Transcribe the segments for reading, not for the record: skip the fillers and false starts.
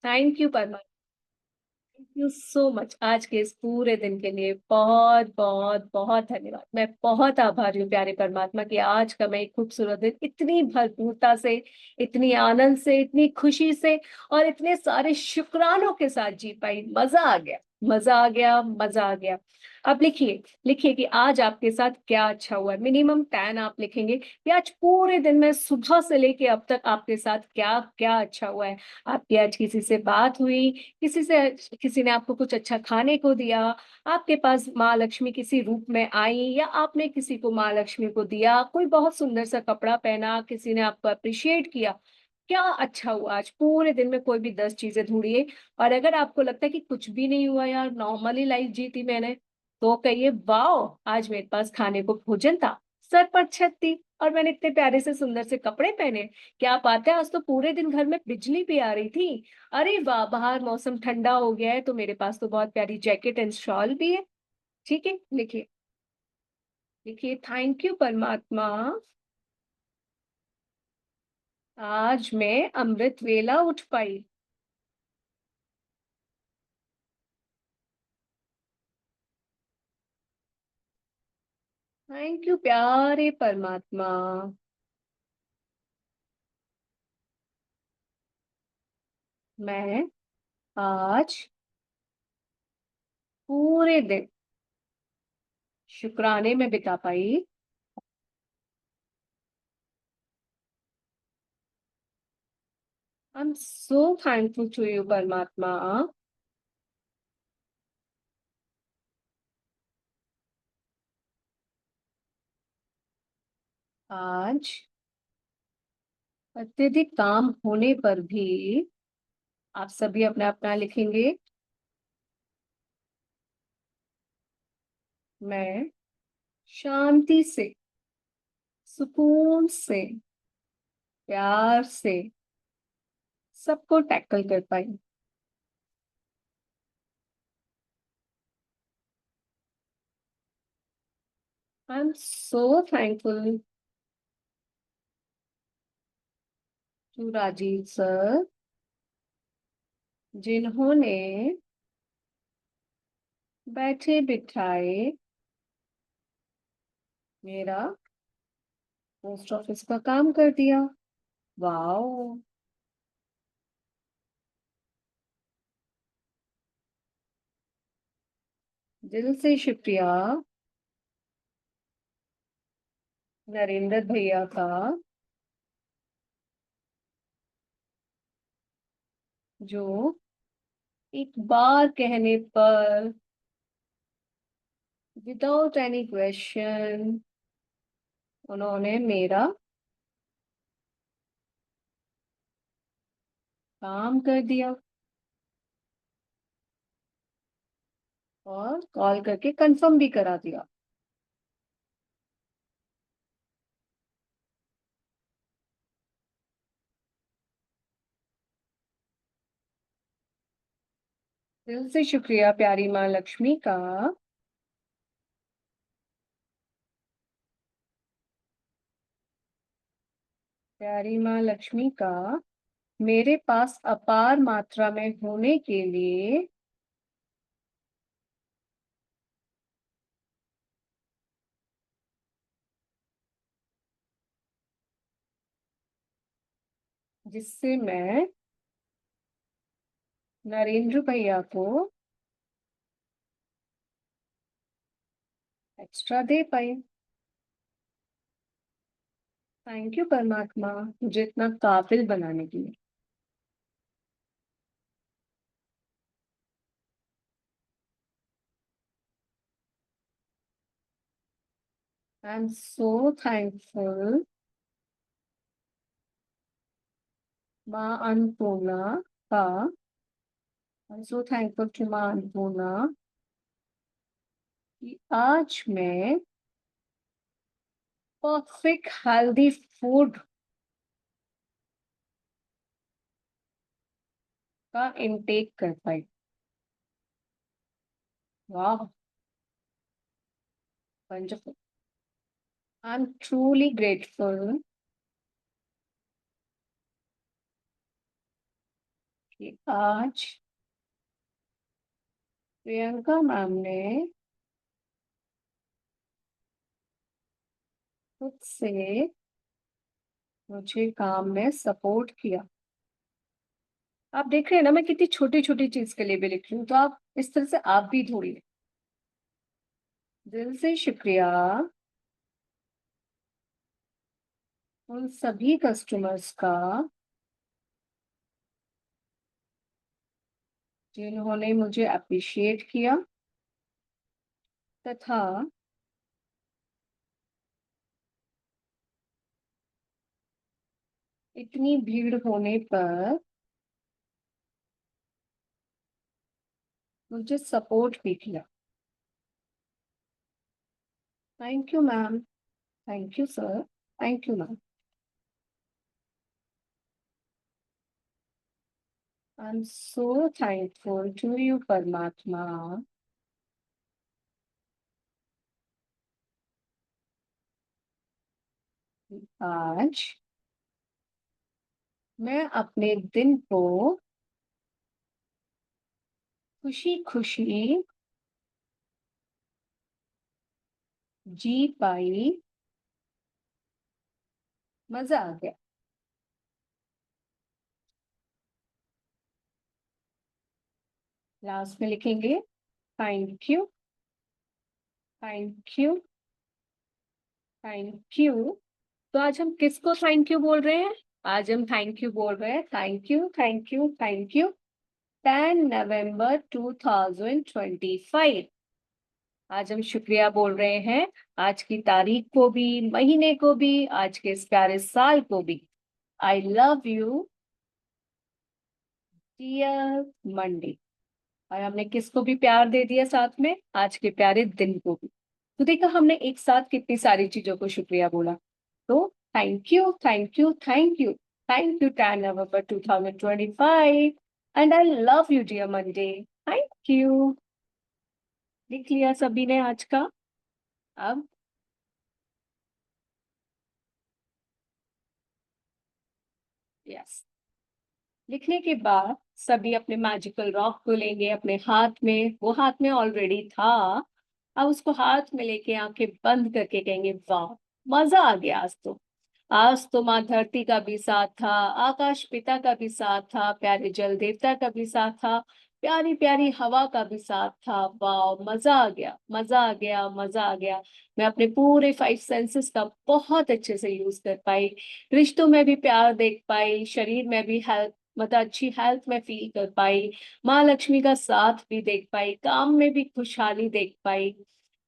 Thank you परमा। Thank you so much आज के इस पूरे दिन के लिए बहुत बहुत बहुत धन्यवाद। मैं बहुत आभारी हूँ प्यारे परमात्मा की आज का मैं एक खूबसूरत दिन इतनी भरपूरता से, इतनी आनंद से, इतनी खुशी से और इतने सारे शुक्रानों के साथ जी पाई। मजा आ गया, मजा आ गया, मजा आ गया। अब लिखिए, लिखिए कि आज आपके साथ क्या अच्छा हुआ है। मिनिमम 10 आप लिखेंगे कि आज पूरे दिन में सुबह से लेके अब तक आपके साथ क्या क्या अच्छा हुआ है। आपकी आज किसी से बात हुई, किसी से, किसी ने आपको कुछ अच्छा खाने को दिया, आपके पास माँ लक्ष्मी किसी रूप में आई या आपने किसी को माँ लक्ष्मी को दिया, कोई बहुत सुंदर सा कपड़ा पहना, किसी ने आपको अप्रिशिएट किया। क्या अच्छा हुआ आज पूरे दिन में? कोई भी 10 चीजें ढूंढिए। और अगर आपको लगता है कि कुछ भी नहीं हुआ यार, नॉर्मली लाइफ जी थी मैंने, तो कहिए वाह आज मेरे पास खाने को भोजन था, सर पर छत थी और मैंने इतने प्यारे से सुंदर से कपड़े पहने। क्या बात है, आज तो पूरे दिन घर में बिजली भी आ रही थी। अरे वाह, बाहर मौसम ठंडा हो गया है तो मेरे पास तो बहुत प्यारी जैकेट एंड शॉल भी है। ठीक है, लिखिए, लिखिए थैंक यू परमात्मा, आज मैं अमृत वेला उठ पाई। थैंक यू प्यारे परमात्मा, मैं आज पूरे दिन शुक्राने में बिता पाई। I am so thankful to you परमात्मा, आज अत्यधिक काम होने पर भी, आप सभी अपना अपना लिखेंगे, मैं शांति से, सुकून से, प्यार से सबको टैकल कर पाई। I am so thankful to Rajiv sir, जिन्होंने बैठे बिठाए मेरा पोस्ट ऑफिस का काम कर दिया। वाओ, दिल से शुक्रिया नरेंद्र भैया का, जो एक बार कहने पर विदाउट एनी क्वेश्चन उन्होंने मेरा काम कर दिया और कॉल करके कंफर्म भी करा दिया। दिल से शुक्रिया प्यारी माँ लक्ष्मी का, प्यारी माँ लक्ष्मी का मेरे पास अपार मात्रा में होने के लिए, जिससे मैं नरेंद्र भैया को extra they pi. Thank you परमात्मा, मुझे इतना काबिल बनाने के लिए। आई एम सो थैंकफुल माँ अन्नपूर्णा का, I am so thankful to माँ अन्नपूर्णा कि आज मैं परफेक्ट हेल्दी फूड का इंटेक कर पाई। वाह, wonderful. I am truly grateful कि आज प्रियंका मैम ने खुद से मुझे काम में सपोर्ट किया। आप देख रहे हैं ना मैं कितनी छोटी छोटी चीज के लिए भी लिख रही हूँ, तो आप इस तरह से आप भी थोड़ी। दिल से शुक्रिया उन सभी कस्टमर्स का जिन्होंने मुझे अप्रिशिएट किया तथा इतनी भीड़ होने पर मुझे सपोर्ट भी किया। Thank you ma'am. Thank you sir. Thank you ma'am. I am so thankful to you परमात्मा। आज मैं अपने दिन को खुशी खुशी जी पाई। मजा आ गया। लास्ट में लिखेंगे thank you, thank you, thank you. तो आज हम किसको थैंक यू बोल रहे हैं? आज हम थैंक यू बोल रहे हैं। Thank you, thank you, thank you. 10 November 2025। आज हम शुक्रिया बोल रहे हैं, आज की तारीख को भी, महीने को भी, आज के इस प्यारे साल को भी। I love you dear Monday. और हमने किसको भी प्यार दे दिया साथ में, आज के प्यारे दिन को भी। तो देखा हमने एक साथ कितनी सारी चीजों को शुक्रिया बोला। तो thank you, thank you, thank you, thank you 10 November 2025 and I love you dear Monday. Thank you. लिख लिया सभी ने आज का? अब यस, लिखने के बाद सभी अपने मैजिकल रॉक को लेंगे अपने हाथ में। वो हाथ में ऑलरेडी था। अब उसको हाथ में लेके आंखें बंद करके कहेंगे वाह, मजा आ गया आज तो। आज तो माँ धरती का भी साथ था, आकाश पिता का भी साथ था, प्यारे जल देवता का भी साथ था, प्यारी प्यारी हवा का भी साथ था। वाह, मजा आ गया, मजा आ गया, मजा आ गया। मैं अपने पूरे 5 सेंसेस का बहुत अच्छे से यूज कर पाई। रिश्तों में भी प्यार देख पाई, शरीर में भी हेल्थ, मतलब अच्छी हेल्थ में फील कर पाई। माँ लक्ष्मी का साथ भी देख पाई, काम में भी खुशहाली देख पाई।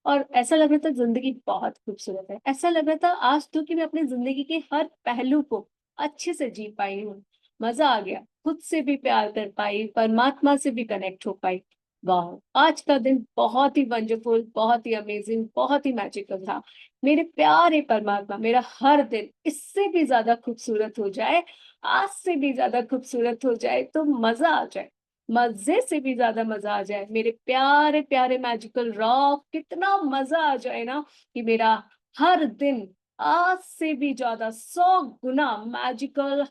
और ऐसा लग रहा था जिंदगी बहुत खूबसूरत है। ऐसा लग रहा था आज तो कि मैं अपनी जिंदगी के हर पहलू को अच्छे से जी पाई हूँ। मजा आ गया, खुद से भी प्यार कर पाई, परमात्मा से भी कनेक्ट हो पाई। वाह, आज का दिन बहुत ही वंडरफुल, बहुत ही अमेजिंग, बहुत ही मैजिकल था। मेरे प्यारे परमात्मा, मेरा हर दिन इससे भी ज्यादा खूबसूरत हो जाए, आज से भी ज्यादा खूबसूरत हो जाए तो मजा आ जाए। मजे से भी ज्यादा मजा आ जाए मेरे प्यारे प्यारे मैजिकल रॉक। कितना मजा आ जाए ना कि मेरा हर दिन आज से भी ज्यादा 100 गुना मैजिकल,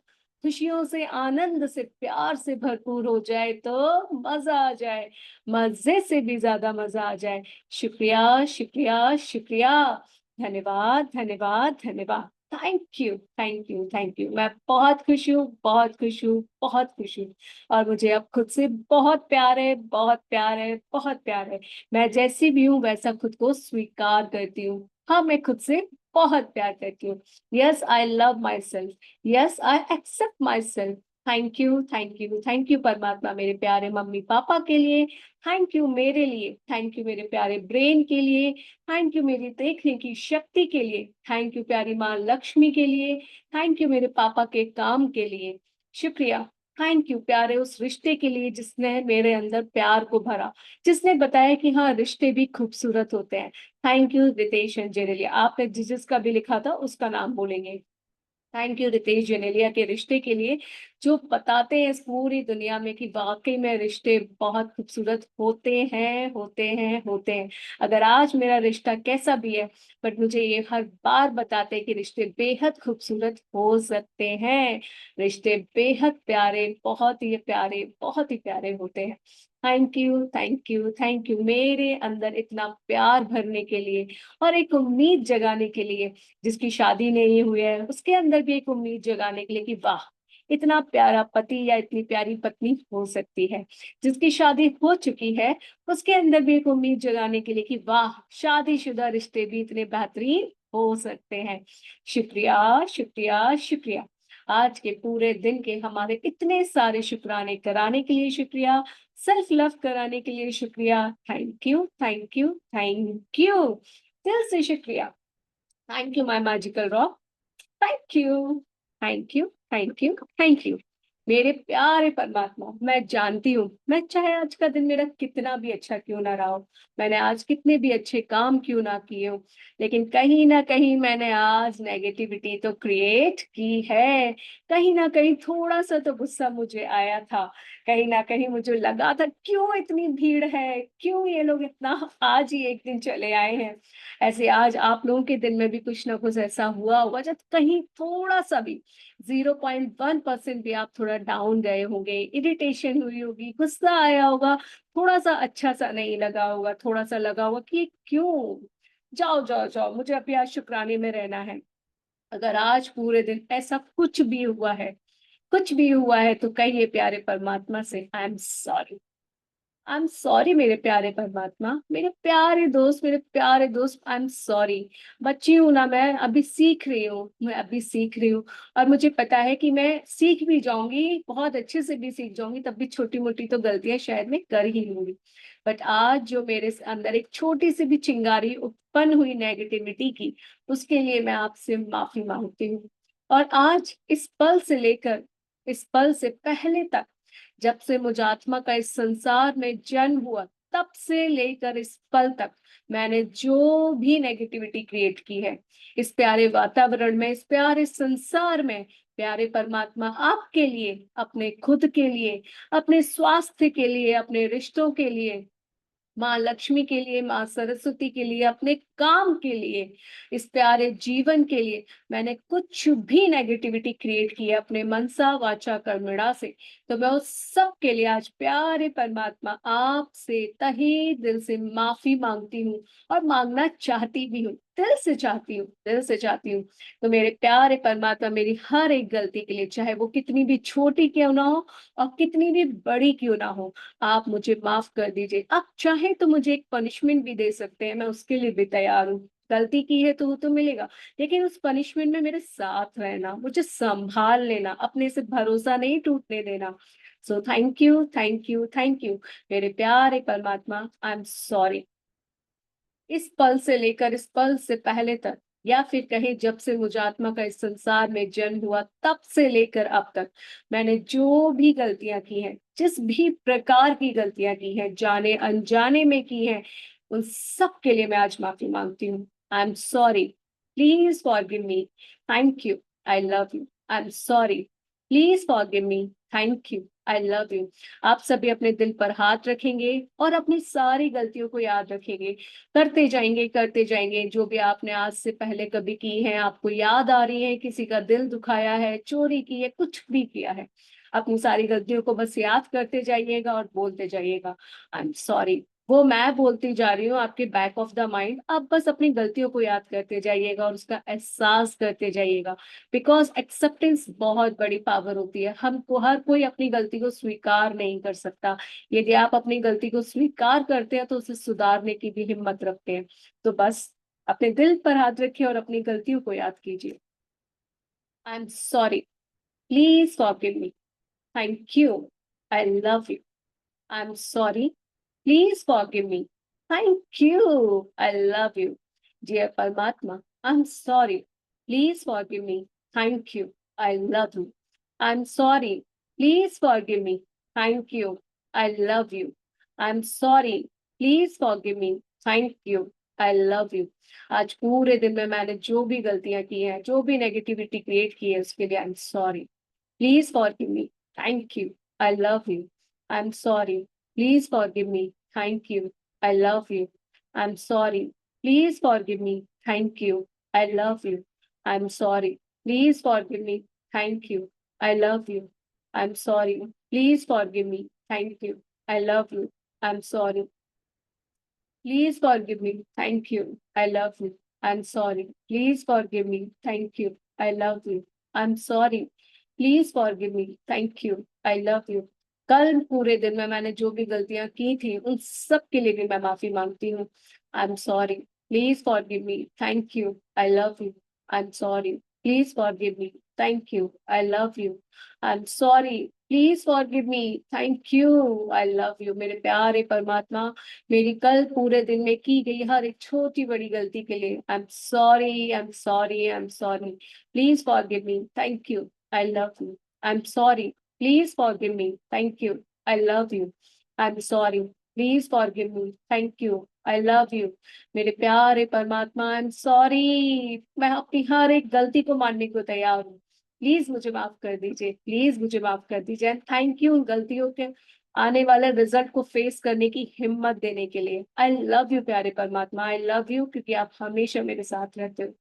खुशियों से, आनंद से, प्यार से भरपूर हो जाए तो मजा आ जाए। मजे से भी ज्यादा मजा आ जाए। शुक्रिया, शुक्रिया, शुक्रिया। धन्यवाद, धन्यवाद, धन्यवाद। Thank you, thank you, thank you. मैं बहुत खुश हूँ, बहुत खुश हूँ, बहुत खुश हूँ। और मुझे अब खुद से बहुत प्यार है, बहुत प्यार है, बहुत प्यार है। मैं जैसी भी हूँ वैसा खुद को स्वीकार करती हूँ। हाँ, मैं खुद से बहुत प्यार करती हूँ। Yes, I love myself. Yes, I accept myself. Thank you, thank you, thank you परमात्मा, मेरे प्यारे मम्मी पापा के लिए। थैंक यू मेरे लिए। थैंक यू मेरे प्यारे ब्रेन के लिए। थैंक यू मेरी देखने की शक्ति के लिए। थैंक यू प्यारी माँ लक्ष्मी के लिए। थैंक यू मेरे पापा के काम के लिए। शुक्रिया। थैंक यू प्यारे उस रिश्ते के लिए जिसने मेरे अंदर प्यार को भरा, जिसने बताया कि हाँ, रिश्ते भी खूबसूरत होते हैं। Thank you Ritesh Genelia. आपने जिसका भी लिखा था उसका नाम बोलेंगे। थैंक यू रितेश जेनेलिया के रिश्ते के लिए। जो बताते हैं इस पूरी दुनिया में कि वाकई में रिश्ते बहुत खूबसूरत होते हैं, होते हैं, होते हैं। अगर आज मेरा रिश्ता कैसा भी है, बट मुझे ये हर बार बताते हैं कि रिश्ते बेहद खूबसूरत हो सकते हैं। रिश्ते बेहद प्यारे, बहुत ही प्यारे, बहुत ही प्यारे होते हैं। Thank you, thank you, thank you मेरे अंदर इतना प्यार भरने के लिए और एक उम्मीद जगाने के लिए। जिसकी शादी नहीं हुई है उसके अंदर भी एक उम्मीद जगाने के लिए कि वाह, इतना प्यारा पति या इतनी प्यारी पत्नी हो सकती है। जिसकी शादी हो चुकी है उसके अंदर भी एक उम्मीद जगाने के लिए कि वाह, शादीशुदा रिश्ते भी इतने बेहतरीन हो सकते हैं। शुक्रिया, शुक्रिया, शुक्रिया। आज के पूरे दिन के हमारे इतने सारे शुक्राने कराने के लिए शुक्रिया। सेल्फ लव कराने के लिए शुक्रिया। Thank you, thank you, thank you. दिल से शुक्रिया। Thank you my magical rock. Thank you, thank you, thank you, thank you. मेरे प्यारे परमात्मा, मैं जानती हूँ, मैं चाहे आज का दिन मेरा कितना भी अच्छा क्यों ना रहा हो, मैंने आज कितने भी अच्छे काम क्यों ना किए हो, लेकिन कहीं ना कहीं मैंने आज नेगेटिविटी तो क्रिएट की है। कहीं ना कहीं थोड़ा सा तो गुस्सा मुझे आया था। कहीं ना कहीं मुझे लगा था क्यों इतनी भीड़ है, क्यों ये लोग इतना आज ही एक दिन चले आए हैं। ऐसे आज आप लोगों के दिन में भी कुछ ना कुछ ऐसा हुआ होगा जब कहीं थोड़ा सा भी 0.1% भी आप थोड़ा डाउन गए होंगे, इरिटेशन हुई होगी, गुस्सा आया होगा, थोड़ा सा अच्छा सा नहीं लगा होगा, थोड़ा सा लगा होगा कि क्यों। जाओ जाओ जाओ, मुझे अभी आज शुक्राने में रहना है। अगर आज पूरे दिन ऐसा कुछ भी हुआ है, कुछ भी हुआ है, तो कहिए प्यारे परमात्मा से आई am sorry. I am sorry मेरे प्यारे परमात्मा, मेरे प्यारे दोस्त, मेरे प्यारे दोस्त, आई एम सॉरी। बच्ची हूं ना मैं, अभी सीख रही हूँ, मैं अभी सीख रही हूँ। और मुझे पता है कि मैं सीख भी जाऊंगी, बहुत अच्छे से भी सीख जाऊंगी, तब भी छोटी मोटी तो गलतियां शायद मैं कर ही लूंगी। बट आज जो मेरे अंदर एक छोटी सी भी चिंगारी उत्पन्न हुई नेगेटिविटी की, उसके लिए मैं आपसे माफी मांगती हूँ। और आज इस पल से लेकर इस पल से पहले तक, जब से मुझात्मा का इस संसार में जन्म हुआ, तब से लेकर इस पल तक मैंने जो भी नेगेटिविटी क्रिएट की है इस प्यारे वातावरण में, इस प्यारे संसार में, प्यारे परमात्मा आपके लिए, अपने खुद के लिए, अपने स्वास्थ्य के लिए, अपने रिश्तों के लिए, माँ लक्ष्मी के लिए, माँ सरस्वती के लिए, अपने काम के लिए, इस प्यारे जीवन के लिए, मैंने कुछ भी नेगेटिविटी क्रिएट की है अपने मनसा वाचा कर्मणा से, तो मैं उस सब के लिए आज प्यारे परमात्मा आपसे तहे दिल से माफी मांगती हूँ। और मांगना चाहती भी हूँ, दिल से चाहती हूँ, दिल से चाहती हूँ। तो मेरे प्यारे परमात्मा, मेरी हर एक गलती के लिए, चाहे वो कितनी भी छोटी क्यों ना हो और कितनी भी बड़ी क्यों ना हो, आप मुझे माफ कर दीजिए। आप चाहे तो मुझे एक पनिशमेंट भी दे सकते हैं, मैं उसके लिए भी तैयार हूँ। गलती की है तो वो तो मिलेगा, लेकिन उस पनिशमेंट में मेरे साथ रहना, मुझे संभाल लेना, अपने से भरोसा नहीं टूटने देना। So thank you, thank you, thank you मेरे प्यारे परमात्मा। I am sorry. इस पल से लेकर इस पल से पहले तक, या फिर कहें जब से मुझात्मा का इस संसार में जन्म हुआ तब से लेकर अब तक, मैंने जो भी गलतियां की हैं, जिस भी प्रकार की गलतियां की हैं, जाने अनजाने में की हैं, उन सब के लिए मैं आज माफी मांगती हूँ। I am sorry, please forgive me. Thank you, I love you. I am sorry, please forgive me. Thank you, I love you. आप सभी अपने दिल पर हाथ रखेंगे और अपनी सारी गलतियों को याद रखेंगे। करते जाएंगे, करते जाएंगे, जो भी आपने आज से पहले कभी की है, आपको याद आ रही है, किसी का दिल दुखाया है, चोरी की है, कुछ भी किया है, अपनी सारी गलतियों को बस याद करते जाइएगा और बोलते जाइएगा आई एम सॉरी। वो मैं बोलती जा रही हूँ आपके बैक ऑफ द माइंड, आप बस अपनी गलतियों को याद करते जाइएगा और उसका एहसास करते जाइएगा। बिकॉज एक्सेप्टेंस बहुत बड़ी पावर होती है, हमको हर कोई अपनी गलती को स्वीकार नहीं कर सकता। यदि आप अपनी गलती को स्वीकार करते हैं तो उसे सुधारने की भी हिम्मत रखते हैं। तो बस अपने दिल पर हाथ रखिए और अपनी गलतियों को याद कीजिए। I am sorry, please forgive me. Thank you, I love you. I am sorry, please forgive me. Thank you, I love you. Dear परमात्मा, I am sorry, please forgive me. Thank you, I love you. I am sorry, please forgive me. Thank you, I love you. I am sorry, please forgive me. Thank you, I love you. आज पूरे दिन में मैंने जो भी गलतियां की हैं, जो भी नेगेटिविटी क्रिएट की है, उसके लिए आई am sorry. Please forgive me. Thank you. I love you. I'm sorry. Please forgive me. Thank you. I love you. I'm sorry. Please forgive me. Thank you. I love you. I'm sorry. Please forgive me. Thank you. I love you. I'm sorry. Please forgive me. Thank you. I love you. I'm sorry. Please forgive me. Thank you. I love you. I'm sorry. Please forgive me. Thank you. I love you. I'm sorry. Please forgive me, thank you, I love you. कल पूरे दिन में मैंने जो भी गलतियां की थी उन सब के लिए भी मैं माफी मांगती हूँ। I am sorry, please forgive me, thank you, I love you. I am sorry, please forgive me, thank you, I love you. I am sorry, please forgive me, thank you, I love you. मेरे प्यारे परमात्मा, मेरी कल पूरे दिन में की गई हर एक छोटी बड़ी गलती के लिए आई am sorry, I am sorry, I am sorry. Please forgive me, thank you, I love you. I'm sorry. Please forgive me. Thank you. I love you. I'm sorry. Please forgive me. Thank you. I love you. मेरे प्यारे परमात्मा, I'm sorry. मैं अपनी हर एक गलती को मानने को तैयार हूँ। प्लीज मुझे माफ कर दीजिए, प्लीज मुझे माफ कर दीजिए। एंड थैंक यू उन गलतियों के आने वाले रिजल्ट को फेस करने की हिम्मत देने के लिए। आई लव यू प्यारे परमात्मा, आई लव यू, क्योंकि आप हमेशा मेरे साथ रहते हो।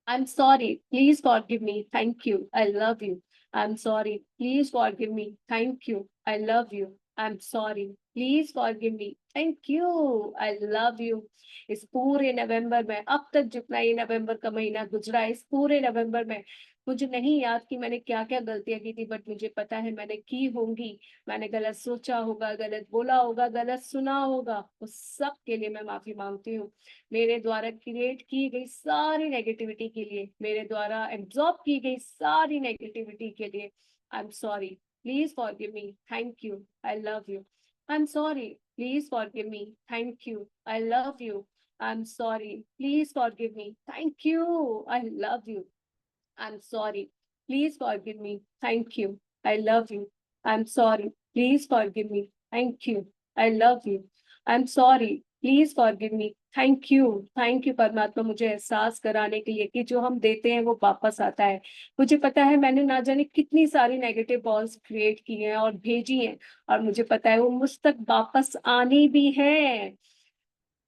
I'm sorry. Please forgive me. Thank you. I love you. I'm sorry. Please forgive me. Thank you. I love you. I'm sorry. Please forgive me. Thank you. I love you. इस पूरे नवंबर में, अब तक जितना ये नवंबर का महीना गुजरा है, इस पूरे नवंबर में मुझे नहीं याद कि मैंने क्या क्या गलतियां की थी, बट मुझे पता है मैंने की होंगी। मैंने गलत सोचा होगा, गलत बोला होगा, गलत सुना होगा, उस सब के लिए मैं माफी मांगती हूँ। मेरे द्वारा क्रिएट की गई सारी नेगेटिविटी के लिए, मेरे द्वारा एब्जॉर्ब की गई सारी नेगेटिविटी के लिए आई am sorry. Please forgive me, thank you, I love you. I am sorry, please forgive me, thank you, I love you. I am sorry, please forgive me, thank you, I love you. I'm sorry. Please forgive me. Thank you. I love you. I'm sorry. Please forgive me. Thank you. I love you. I'm sorry. Please forgive me, thank you. Thank you परमात्मा, मुझे एहसास कराने के लिए कि जो हम देते हैं वो वापस आता है। मुझे पता है मैंने ना जाने कितनी सारी नेगेटिव बॉल्स क्रिएट की हैं और भेजी हैं, और मुझे पता है वो मुझ तक वापस आनी भी है।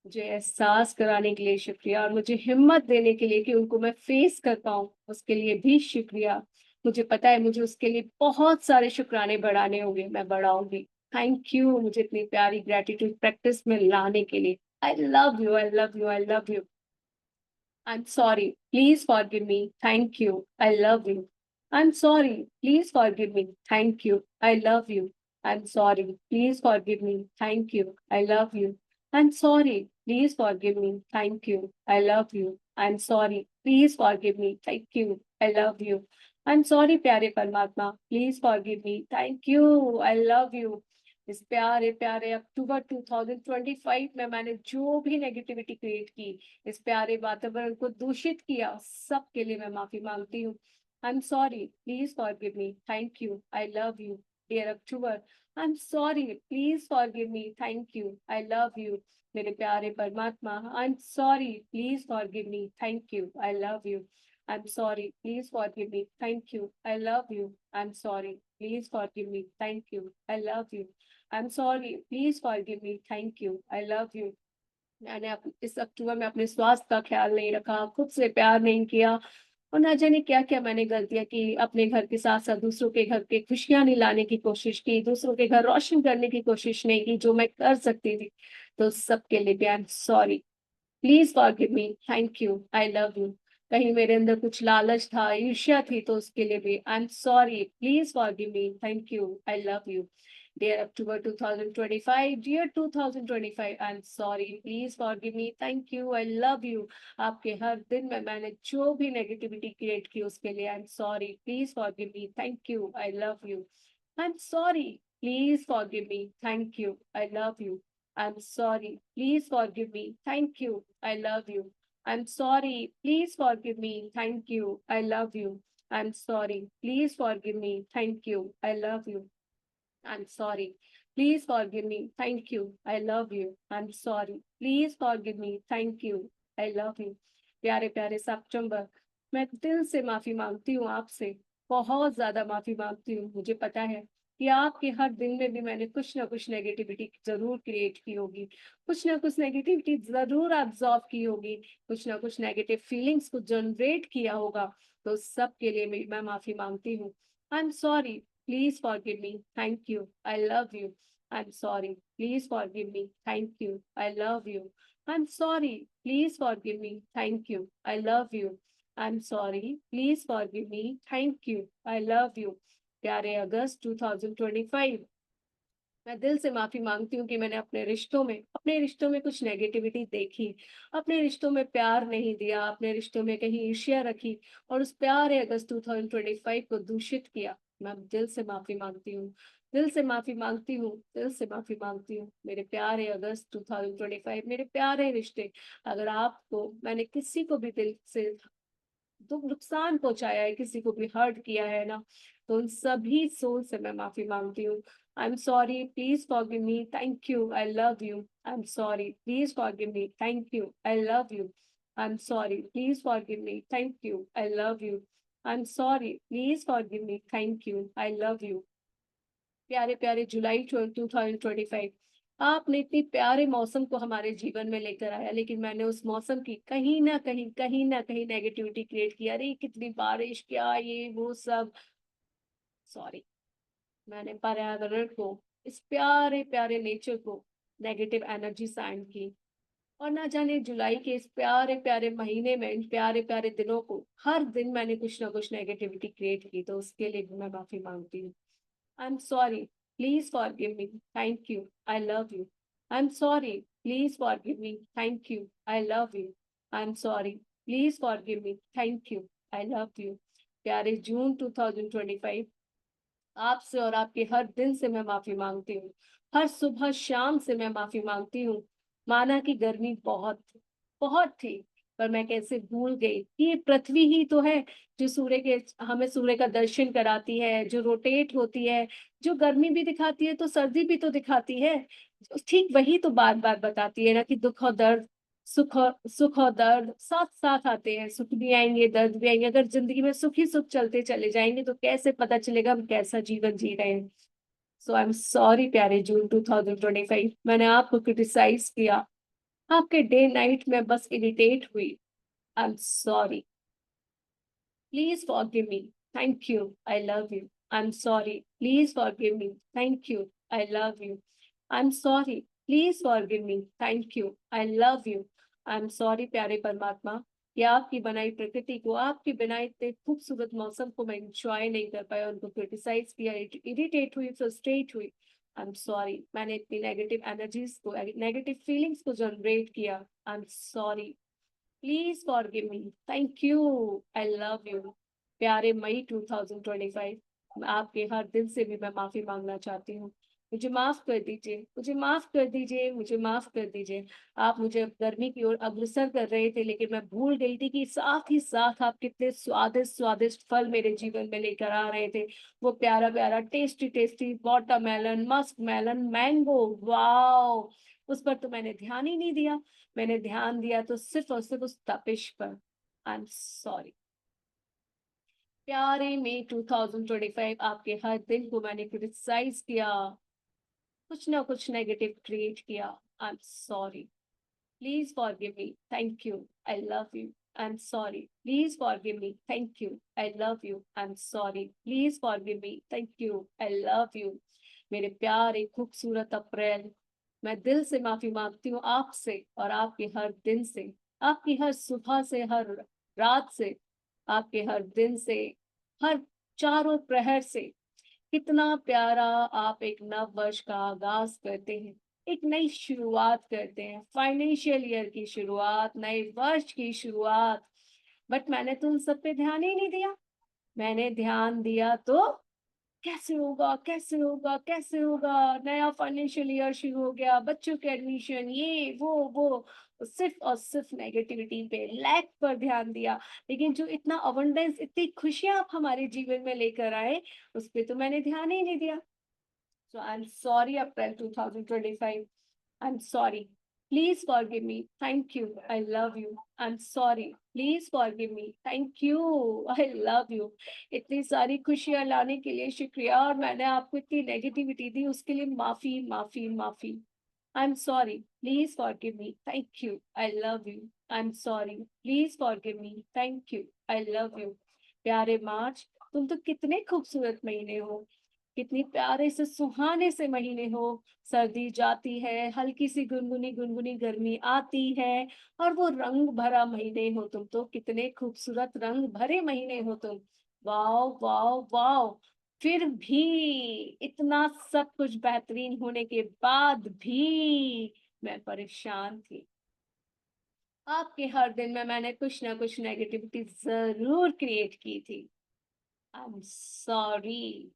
मुझे एहसास कराने के लिए शुक्रिया, और मुझे हिम्मत देने के लिए कि उनको मैं फेस कर पाऊँ, उसके लिए भी शुक्रिया। मुझे पता है मुझे उसके लिए बहुत सारे शुक्राने बढ़ाने होंगे, मैं बढ़ाऊंगी। थैंक यू मुझे इतनी प्यारी ग्रेटिट्यूड प्रैक्टिस में लाने के लिए। आई love you, I love you, I love you. I'm sorry. Please forgive me. Thank you. I love you. I'm sorry. Please forgive me. Thank you. I love you. I'm sorry. Please forgive me. Thank you. I love you. I'm sorry. Please forgive me. Thank you. I love you. I'm sorry. Please forgive me. Thank you. I love you. I'm sorry, प्यारे परमात्मा. Please forgive me. Thank you. I love you. इस प्यारे प्यारे अक्टूबर 2025 में मैंने जो भी negativity create की, इस प्यारे वातावरण को दूषित किया, सब के लिए मैं माफी मांगती हूँ। I am sorry, please forgive me, thank you, I love you. Dear October, I am sorry, please forgive me, thank you, I love you. मेरे प्यारे परमात्मा, I am sorry, please forgive me, thank you, I love you. I am sorry, please forgive me, thank you, I love you. I am sorry, please forgive me, thank you, I love you. I am sorry, please forgive me, thank you, I love you. मैंने इस अक्टूबर में अपने स्वास्थ्य का ख्याल नहीं रखा, खुद से प्यार नहीं किया, और ना जाने क्या क्या मैंने गलतियां की। अपने घर के साथ साथ दूसरों के घर के खुशियां नहीं लाने की कोशिश की, दूसरों के घर रोशन करने की कोशिश नहीं की जो मैं कर सकती थी। तो सबके लिए भी आई am sorry. Please forgive me, thank you, I love you. कहीं मेरे अंदर कुछ लालच था, ईर्ष्या थी, तो उसके लिए भी आई am sorry. Please forgive me, thank you, I love you. Dear October 2025, dear 2025, I'm sorry. Please forgive me. Thank you. I love you. आपके हर दिन में मैंने जो भी नेगेटिविटी क्रिएट की उसके लिए I'm sorry. Please forgive me. Thank you. I love you. I'm sorry. Please forgive me. Thank you. I love you. I'm sorry. Please forgive me. Thank you. I love you. I'm sorry. Please forgive me. Thank you. I love you. I'm sorry. Please forgive me. Thank you. I love you. I'm sorry. Please forgive me. Thank you. I love you. I'm sorry. Please forgive me. Thank you. I love you. प्यारे प्यारे सितंबर, मैं दिल से माफी मांगती हूँ आपसे। बहुत ज्यादा माफी मांगती हूँ। मुझे पता है कि आपके हर दिन में भी मैंने कुछ ना कुछ नेगेटिविटी जरूर क्रिएट की होगी, कुछ ना कुछ नेगेटिविटी जरूर एब्जॉर्ब की होगी, कुछ ना कुछ नेगेटिव फीलिंग्स को जनरेट किया होगा। तो सब के लिए मैं माफी मांगती हूँ। I am sorry, please forgive me, thank you, I love you. I am sorry, please forgive me, thank you, I love you. I am sorry, please forgive me, thank you, I love you. I'm sorry, please forgive me, thank you, I love you। प्यारे अगस्त 2025, मैं दिल से माफी मांगती हूँ कि मैंने अपने रिश्तों में कुछ नेगेटिविटी देखी, अपने रिश्तों में प्यार नहीं दिया, अपने रिश्तों में कहीं ईर्ष्या रखी और उस प्यारे अगस्त 2025 को दूषित किया। मैं दिल से माफी मांगती हूँ, दिल से माफी मांगती हूँ, दिल से माफी मांगती हूँ। मेरे प्यारे अगस्त 2025, मेरे प्यारे रिश्ते, अगर आपको मैंने किसी को भी दिल से दुख नुकसान पहुंचाया है, किसी को भी हर्ट किया है ना, तो उन सभी सोल से मैं माफी मांगती हूँ। I am sorry, please forgive me, thank you, I love you. I am sorry, please forgive me, thank you, I love you. I am sorry, please forgive me, thank you, I love you. I am sorry, please forgive me, thank you, I love you. प्यारे प्यारे जुलाई 2025, आपने इतनी प्यारे मौसम को हमारे जीवन में लेकर आया, लेकिन मैंने उस मौसम की कहीं ना कहीं नेगेटिविटी क्रिएट की। अरे कितनी बारिश, क्या ये वो सब। सॉरी, मैंने पर्यावरण को, इस प्यारे प्यारे नेचर को नेगेटिव एनर्जी साइन की। और ना जाने जुलाई के इस प्यारे प्यारे महीने में, इन प्यारे प्यारे दिनों को, हर दिन मैंने कुछ ना कुछ नेगेटिविटी क्रिएट की। तो उसके लिए भी मैं माफी मांगती हूँ। I'm sorry. Please forgive me. Thank you. I love you. I'm sorry. Please forgive me. Thank you. I love you. I'm sorry. Please forgive me. Thank you. I love you। प्यारे जून 2025, आपसे और आपके हर दिन से मैं माफी मांगती हूँ। हर सुबह शाम से मैं माफी मांगती हूँ। माना कि गर्मी बहुत थी, पर मैं कैसे भूल गई कि ये पृथ्वी ही तो है जो हमें सूर्य का दर्शन कराती है, जो रोटेट होती है, जो गर्मी भी दिखाती है तो सर्दी भी तो दिखाती है। ठीक वही तो बार बार बताती है ना कि दुख और दर्द, सुख और दर्द साथ साथ आते हैं। सुख भी आएंगे, दर्द भी आएंगे। अगर जिंदगी में सुख ही सुख चलते चले जाएंगे तो कैसे पता चलेगा हम कैसा जीवन जी रहे हैं। सो आई एम सॉरी प्यारे जून 2025, मैंने आपको क्रिटिसाइज किया, आपके डे नाइट में बस इरिटेट हुई। आई am sorry, please forgive me, thank you, I love you. I am sorry, please forgive me, thank you, I love you. I am sorry, please forgive me, thank you, I love you. I am sorry प्यारे परमात्मा, कि आपकी बनाई प्रकृति को, आपकी बनाई इतने खूबसूरत मौसम को मैं इंजॉय नहीं कर पाया, उनको क्रिटिसाइज किया, इरिटेट हुई, फ्रस्ट्रेट हुई। आई एम सॉरी, मैंने इतनी नेगेटिव एनर्जीज को, नेगेटिव फीलिंग्स को जनरेट किया। आई am sorry, please forgive me, thank you, I love you. प्यारे मई 2025, आपके हर दिल से भी मैं माफी मांगना चाहती हूँ। मुझे माफ कर दीजिए, मुझे माफ कर दीजिए, मुझे माफ कर दीजिए। आप मुझे गर्मी की ओर अग्रसर कर रहे थे, लेकिन मैं भूल गई थी कि साथ ही साथ आप कितने स्वादिष्ट स्वादिष्ट फल मेरे जीवन में लेकर आ रहे थे। वो प्यारा प्यारा tasty tasty watermelon, musk melon, mango, wow. उस पर तो मैंने ध्यान ही नहीं दिया। मैंने ध्यान दिया तो सिर्फ और सिर्फ उस तपिश पर। आई एम सॉरी। प्यारे मई 2025, आपके हर दिन को मैंने क्रिटिसाइज किया, कुछ ना कुछ नेगेटिव क्रिएट किया। आई am sorry, please forgive me, thank you, I love you. I am sorry, please forgive me, thank you, I love you. I am sorry, please forgive me, thank you, I love you. मेरे प्यारे खूबसूरत अप्रैल, मैं दिल से माफी मांगती हूँ आपसे और आपके हर दिन से, आपकी हर सुबह से, हर रात से, आपके हर दिन से, हर चारों प्रहर से। कितना प्यारा आप एक नव वर्ष का आगाज करते हैं, एक नई शुरुआत करते हैं, फाइनेंशियल ईयर की शुरुआत, नए वर्ष की शुरुआत। बट मैंने तो उन सब पे ध्यान ही नहीं दिया। मैंने ध्यान दिया तो कैसे होगा, कैसे होगा, कैसे होगा, नया फाइनेंशियल ईयर शुरू हो गया, बच्चों के एडमिशन, ये वो, सिर्फ और सिर्फ नेगेटिविटी पे, लैक पर ध्यान दिया। लेकिन जो इतना अबंडेंस, इतनी खुशियां आप हमारे जीवन में लेकर आए, उस पर तो मैंने ध्यान ही नहीं दिया। So I am sorry April 2025, I am sorry. Please forgive me. Thank you. I love you. I'm sorry. Please forgive me. Thank you. I love you. इतनी सारी खुशियां लाने के लिए शुक्रिया, और मैंने आपको इतनी नेगेटिविटी दी उसके लिए माफी माफी माफी। I'm sorry. Please forgive me. Thank you. I love you. I'm sorry. Please forgive me. Thank you. I love you. प्यारे मार्च, तुम तो कितने खूबसूरत महीने हो, कितनी प्यारे से सुहाने से महीने हो। सर्दी जाती है, हल्की सी गुनगुनी गुनगुनी गर्मी आती है, और वो रंग भरा महीने हो तुम तो, कितने खूबसूरत रंग भरे महीने हो तुम। Wow wow wow. फिर भी इतना सब कुछ बेहतरीन होने के बाद भी मैं परेशान थी। आपके हर दिन में मैंने कुछ ना कुछ नेगेटिविटी जरूर क्रिएट की थी। आई am sorry.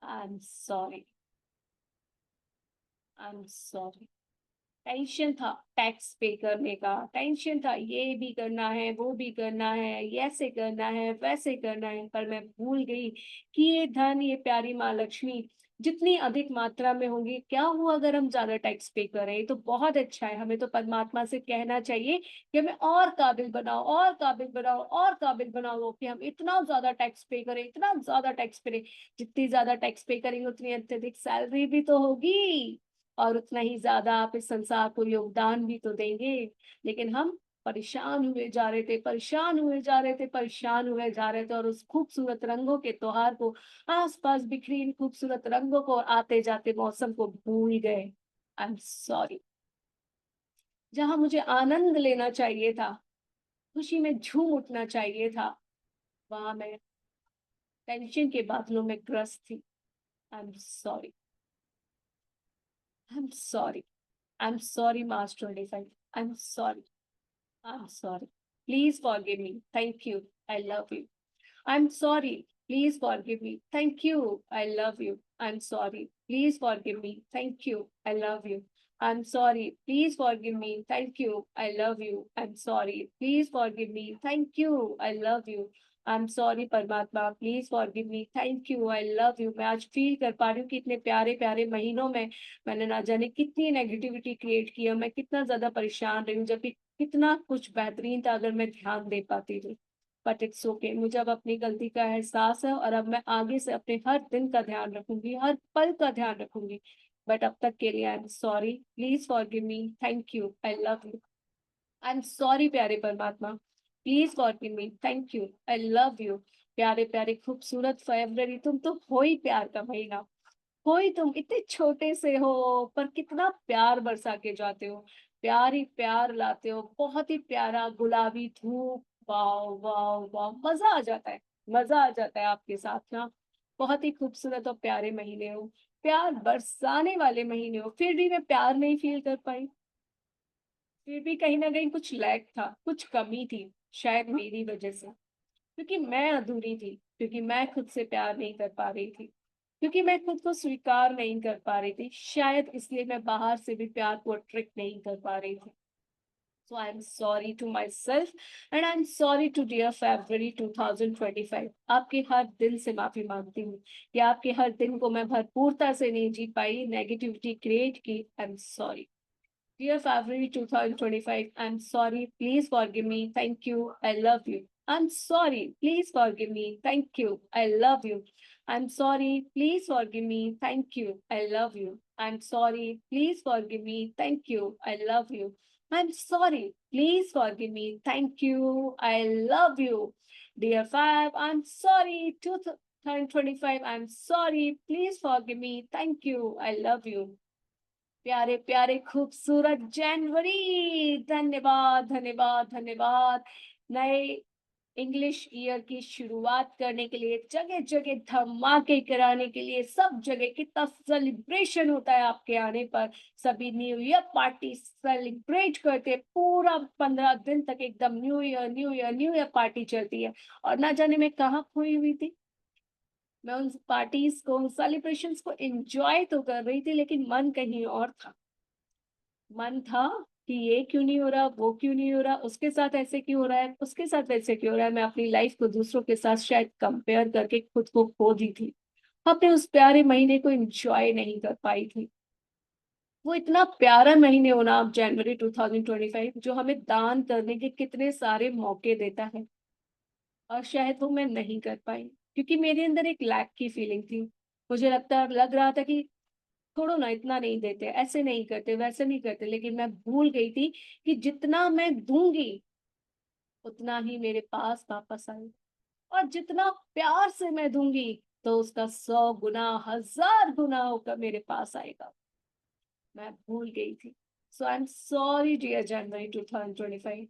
I am sorry. I am sorry. Tension था टैक्स पे करने का, टेंशन था ये भी करना है वो भी करना है, ये ऐसे करना है वैसे करना है, पर मैं भूल गई कि ये धन, ये प्यारी माँ लक्ष्मी जितनी अधिक मात्रा में होंगी, क्या हुआ अगर हम ज्यादा टैक्स पे करें, तो बहुत अच्छा है। हमें तो परमात्मा से कहना चाहिए कि हमें और काबिल बनाओ, और काबिल बनाओ, और काबिल बनाओ, कि हम इतना ज्यादा टैक्स पे करें, इतना ज्यादा टैक्स पे। जितनी ज्यादा टैक्स पे करेंगे उतनी अत्यधिक सैलरी भी तो होगी, और उतना ही ज्यादा आप इस संसार को योगदान भी तो देंगे। लेकिन हम परेशान हुए जा रहे थे, परेशान हुए जा रहे थे, परेशान हुए जा रहे थे, और उस खूबसूरत रंगों के त्योहार को, आसपास बिखरी इन खूबसूरत रंगों को, आते जाते मौसम को भूल गए। आई एम सॉरी। जहां मुझे आनंद लेना चाहिए था, खुशी में झूम उठना चाहिए था, वहां मैं टेंशन के बादलों में ग्रस्त थी। आई am sorry. I am sorry. I am sorry March 25। I am sorry. I'm sorry. Please forgive me. Thank you. I love you. I'm sorry. Please forgive me. Thank you. I love you. I'm sorry. Please forgive me. Thank you. I love you. I'm sorry. Please forgive me. Thank you. I love you. I'm sorry. Please forgive me. Thank you. I love you. I'm sorry परमात्मा, please forgive me, thank you, I love you. मैं आज feel कर पा रही हूँ कि इतने प्यारे प्यारे महीनों में मैंने ना जाने कितनी नेगेटिविटी क्रिएट की है, मैं कितना ज्यादा परेशान रही हूँ, जबकि कितना कुछ बेहतरीन था अगर मैं ध्यान दे पाती थी। बट इट्स ओके, मुझे अब अपनी गलती का एहसास है, और अब मैं आगे से अपने हर दिन का ध्यान रखूंगी, हर पल का ध्यान रखूंगी। बट अब तक के लिए आई am sorry. Please forgive me. Thank you. I love you. I am sorry प्यारे परमात्मा। Please forgive me. Thank you. I love you. प्यारे प्यारे खूबसूरत फरवरी, तुम तो हो ही प्यार का महीना। हो ही, तुम इतने छोटे से हो, पर कितना प्यार बरसा के जाते हो, प्यार ही प्यार लाते हो, बहुत ही प्यारा गुलाबी धूप। वाह वाह वाह, मजा आ जाता है। मजा आ जाता है आपके साथ ना। बहुत ही खूबसूरत और प्यारे महीने हो, प्यार बरसाने वाले महीने हो, फिर भी मैं प्यार नहीं फील कर पाई। फिर भी कहीं ना कहीं कुछ लैक था, कुछ कमी थी, शायद मेरी वजह से, क्योंकि मैं अधूरी थी, क्योंकि मैं खुद से प्यार नहीं कर पा रही थी, क्योंकि मैं खुद को स्वीकार नहीं कर पा रही थी, शायद इसलिए मैं बाहर से भी प्यार को अट्रैक्ट नहीं कर पा रही थी। So I am sorry to myself, and I am sorry to dear February 2025। आपके हर दिल से माफी मांगती हूँ कि आपके हर दिन को मैं भरपूरता से नहीं जी पाई, नेगेटिविटी क्रिएट की। आई am sorry. Dear February 2025, I'm sorry. Please forgive me. Thank you. I love you. I'm sorry. Please forgive me. Thank you. I love you. I'm sorry. Please forgive me. Thank you. I love you. I'm sorry. Please forgive me. Thank you. I love you. I'm sorry. Please forgive me. Thank you. I love you. Dear Fab, I'm sorry. 2025, I'm sorry. Please forgive me. Thank you. I love you. प्यारे प्यारे खूबसूरत जनवरी, धन्यवाद धन्यवाद धन्यवाद। नए English year की शुरुआत करने के लिए, जगह जगह धमाके कराने के लिए, सब जगह कितना सेलिब्रेशन होता है आपके आने पर। सभी न्यू ईयर पार्टी सेलिब्रेट करते हैं, पूरा 15 दिन तक एकदम new year new year new year party चलती है। और ना जाने मैं कहाँ खोई हुई थी, मैं उन पार्टीज को, उन सेलिब्रेशंस को एंजॉय तो कर रही थी, लेकिन मन कहीं और था। मन था कि ये क्यों नहीं हो रहा, वो क्यों नहीं हो रहा, उसके साथ ऐसे क्यों हो रहा है, उसके साथ वैसे क्यों हो रहा है। मैं अपनी लाइफ को दूसरों के साथ शायद कंपेयर करके खुद को खो दी थी, अपने उस प्यारे महीने को एंजॉय नहीं कर पाई थी। वो इतना प्यारा महीने हो ना आप, जनवरी 2025, जो हमें दान करने के कितने सारे मौके देता है, और शायद वो मैं नहीं कर पाई, क्योंकि मेरे अंदर एक लैक की फीलिंग थी। मुझे लग रहा था कि छोड़ो ना, इतना नहीं देते, ऐसे नहीं करते, वैसे नहीं करते, लेकिन मैं भूल गई थी कि जितना मैं दूंगी उतना ही मेरे पास वापस आएगा, और जितना प्यार से मैं दूंगी तो उसका 100 गुना, 1000 गुना होकर मेरे पास आएगा। मैं भूल गई थी। So I am sorry dear January 2025।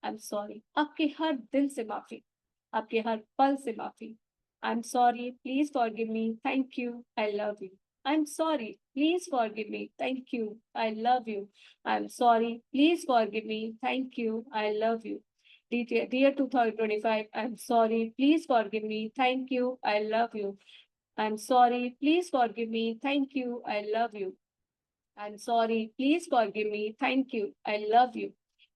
I am sorry, आपके हर दिल से माफी, आपके हर पल से माफी। आई am sorry, please forgive me, thank you, I love you. I am sorry, please forgive me, thank you, I love you. I am sorry, please forgive me, thank you, I love you. Dear 2025, I'm sorry, please forgive me, thank you, I love you. I'm sorry, please forgive me, thank you, I love you. I'm sorry. Please forgive me. Thank you. I love you.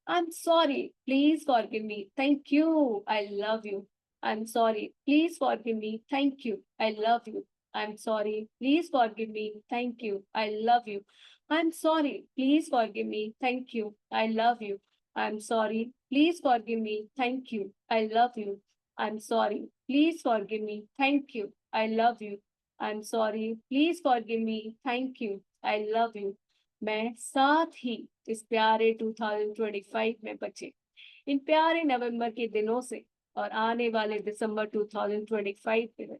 I'm sorry. Please forgive me. Thank you. I love you. I'm sorry. Please forgive me. Thank you. I love you. I'm sorry. Please forgive me. Thank you. I love you. I'm sorry. Please forgive me. Thank you. I love you. I'm sorry. Please forgive me. Thank you. I love you. I'm sorry. Please forgive me. Thank you. I love you. I'm sorry. Please forgive me. Thank you. I love you. मैं साथ ही इस प्यारे 2025 में बचे, इन प्यारे नवंबर के दिनों से और आने वाले दिसंबर 2025 में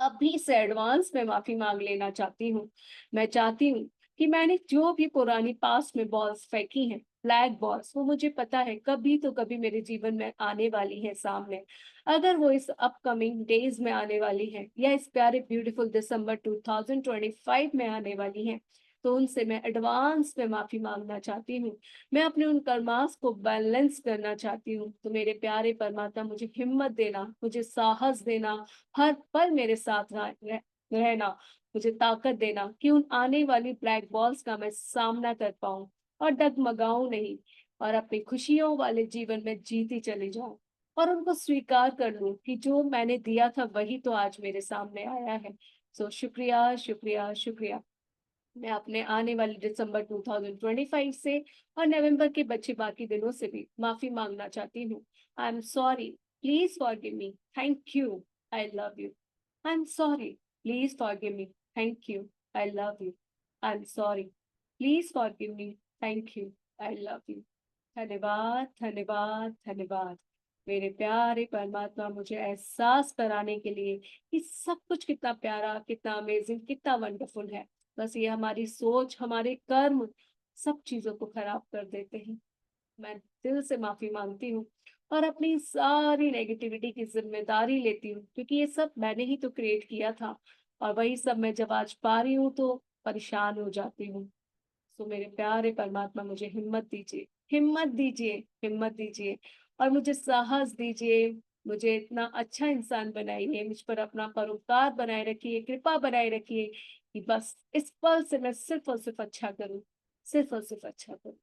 अभी से एडवांस में माफी मांग लेना चाहती हूँ। मैं चाहती हूँ कि मैंने जो भी पुरानी पास्ट में बॉल्स फेंकी हैं, ब्लैक बॉल्स, वो मुझे पता है कभी तो कभी मेरे जीवन में आने वाली है सामने। अगर वो इस अपकमिंग डेज में आने वाली है या इस प्यारे ब्यूटीफुल दिसंबर 2025 में आने वाली है, तो उनसे मैं एडवांस में माफी मांगना चाहती हूँ। मैं अपने उन कर्मास को बैलेंस करना चाहती हूँ। तो मेरे प्यारे परमात्मा, मुझे हिम्मत देना, मुझे साहस देना, हर पल मेरे साथ रहना, मुझे ताकत देना कि उन आने वाली ब्लैक बॉल्स का मैं सामना कर पाऊं और डगमगाऊं नहीं, और अपनी खुशियों वाले जीवन में जीती चली जाऊं, और उनको स्वीकार कर लूं कि जो मैंने दिया था वही तो आज मेरे सामने आया है। सो शुक्रिया, शुक्रिया, शुक्रिया। मैं अपने आने वाले दिसंबर 2025 से और नवंबर के बचे बाकी दिनों से भी माफी मांगना चाहती हूँ। I am sorry, please forgive me, thank you, I love you. I am sorry, please forgive me, thank you, I love you. I am sorry, please forgive me, thank you, I love you. धन्यवाद, धन्यवाद, धन्यवाद। मेरे प्यारे परमात्मा, मुझे एहसास कराने के लिए कि सब कुछ कितना प्यारा, कितना अमेजिंग, कितना वंडरफुल है। बस ये हमारी सोच, हमारे कर्म सब चीजों को खराब कर देते हैं। मैं दिल से माफी मांगती हूँ और अपनी सारी नेगेटिविटी की जिम्मेदारी लेती हूँ, क्योंकि ये सब मैंने ही तो क्रिएट किया था, और वही सब मैं जब आज पा रही हूँ तो परेशान हो जाती हूँ। सो मेरे प्यारे परमात्मा, मुझे हिम्मत दीजिए, हिम्मत दीजिए, हिम्मत दीजिए, और मुझे साहस दीजिए। मुझे इतना अच्छा इंसान बनाइए, मुझ पर अपना परोपकार बनाए रखिए, कृपा बनाए रखिए, कि बस इस पल से मैं सिर्फ और सिर्फ अच्छा करूं, सिर्फ और सिर्फ अच्छा करूं।